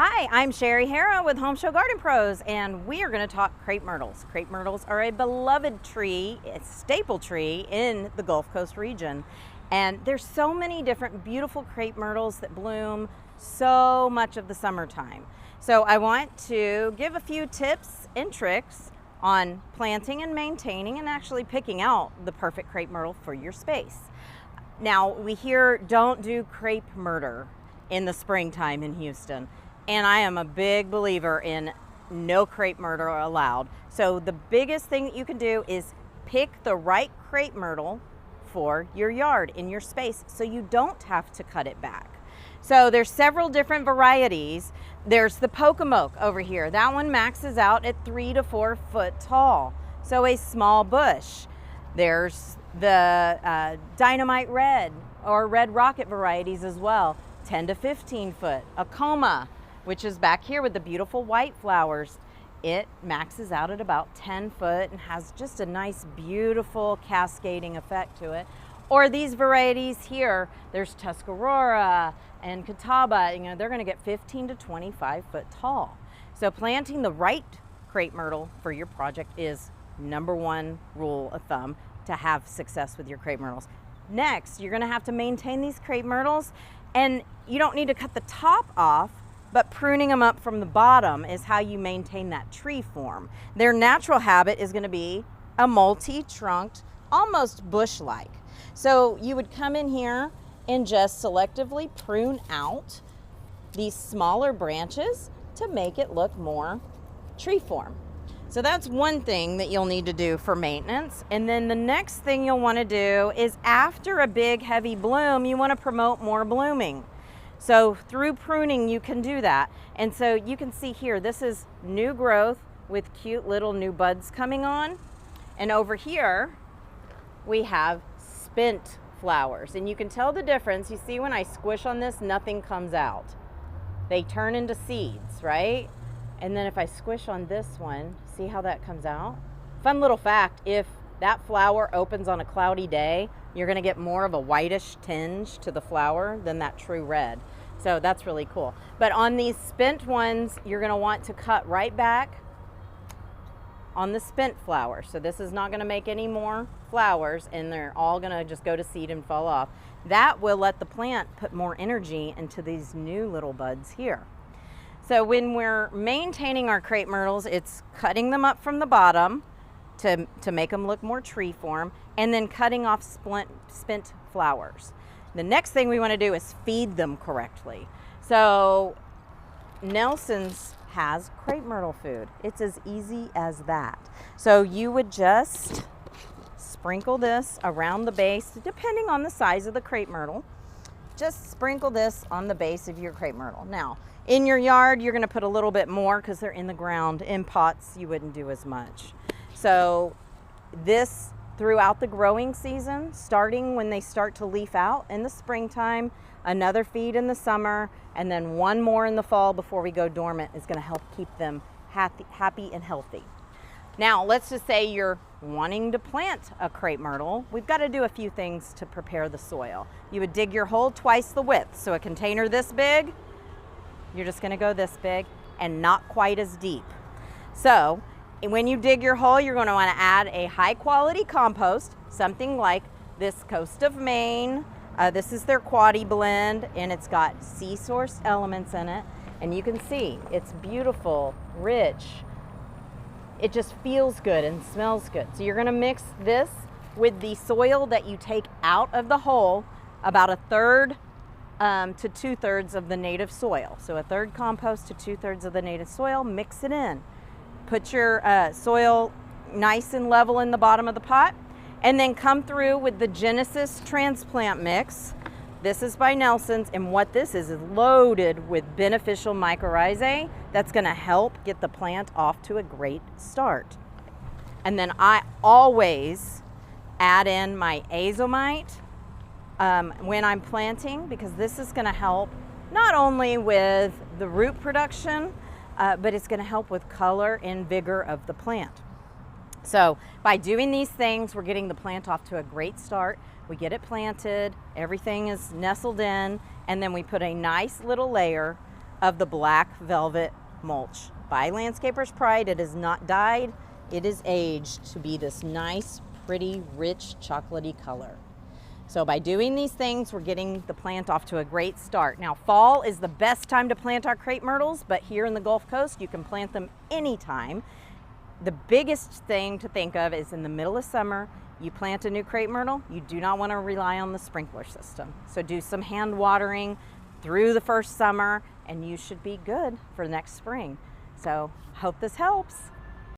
Hi, I'm Sherri Harrah with HomeShowGardenPros, and we are going to talk crepe myrtles. Crepe myrtles are a beloved tree, a staple tree in the Gulf Coast region. And there's so many different beautiful crepe myrtles that bloom so much of the summertime. So I want to give a few tips and tricks on planting and maintaining and actually picking out the perfect crepe myrtle for your space. Now, we hear don't do crepe myrtle in the springtime in Houston. And I am a big believer in no crepe myrtle allowed. So the biggest thing that you can do is pick the right crepe myrtle for your yard, in your space, so you don't have to cut it back. So there's several different varieties. There's the Pocomoke over here. That one maxes out at 3 to 4 foot tall, so a small bush. There's the Dynamite Red or Red Rocket varieties as well, 10 to 15 foot. A Coma, which is back here with the beautiful white flowers, it maxes out at about 10 foot and has just a nice, beautiful cascading effect to it. Or these varieties here, there's Tuscarora and Catawba, they're gonna get 15 to 25 foot tall. So planting the right crepe myrtle for your project is #1 rule of thumb to have success with your crepe myrtles. Next, you're gonna have to maintain these crepe myrtles, and you don't need to cut the top off, but pruning them up from the bottom is how you maintain that tree form. Their natural habit is going to be a multi-trunked, almost bush-like. So you would come in here and just selectively prune out these smaller branches to make it look more tree form. So that's one thing that you'll need to do for maintenance. And then the next thing you'll want to do is, after a big heavy bloom, you want to promote more blooming. So through pruning, you can do that. And so you can see here, this is new growth with cute little new buds coming on. And over here, we have spent flowers. And you can tell the difference. You see when I squish on this, nothing comes out. They turn into seeds, right? And then if I squish on this one, see how that comes out? Fun little fact, if that flower opens on a cloudy day, you're gonna get more of a whitish tinge to the flower than that true red. So that's really cool. But on these spent ones, you're gonna want to cut right back on the spent flower. So this is not gonna make any more flowers, and they're all gonna just go to seed and fall off. That will let the plant put more energy into these new little buds here. So when we're maintaining our crepe myrtles, it's cutting them up from the bottom to make them look more tree form, and then cutting off spent flowers. The next thing we want to do is feed them correctly. So Nelson's has crepe myrtle food. It's as easy as that. So you would just sprinkle this around the base, depending on the size of the crepe myrtle. Just sprinkle this on the base of your crepe myrtle. Now, in your yard, you're going to put a little bit more because they're in the ground. In pots, you wouldn't do as much. So this throughout the growing season, starting when they start to leaf out in the springtime, another feed in the summer, and then one more in the fall before we go dormant is going to help keep them happy and healthy. Now, let's just say you're wanting to plant a crepe myrtle. We've got to do a few things to prepare the soil. You would dig your hole twice the width. So a container this big, you're just going to go this big and not quite as deep. So when you dig your hole, you're going to want to add a high quality compost, something like this Coast of Maine. This is their Quaddy blend, and it's got sea source elements in it. And you can see it's beautiful, rich. It just feels good and smells good. So you're going to mix this with the soil that you take out of the hole, about 1/3 to 2/3 of the native soil. So 1/3 compost to 2/3 of the native soil, mix it in. Put your soil nice and level in the bottom of the pot, and then come through with the Genesis transplant mix. This is by Nelson's, and what this is loaded with beneficial mycorrhizae that's going to help get the plant off to a great start. And then I always add in my azomite when I'm planting, because this is going to help not only with the root production, but it's going to help with color and vigor of the plant. So by doing these things, we're getting the plant off to a great start. We get it planted, everything is nestled in, and then we put a nice little layer of the black velvet mulch by Landscaper's Pride. It is not dyed, it is aged to be this nice, pretty, rich, chocolatey color. So by doing these things, we're getting the plant off to a great start. Now, fall is the best time to plant our crepe myrtles, but here in the Gulf Coast, you can plant them anytime. The biggest thing to think of is in the middle of summer, you plant a new crepe myrtle, you do not want to rely on the sprinkler system. So do some hand watering through the first summer, and you should be good for next spring. So hope this helps.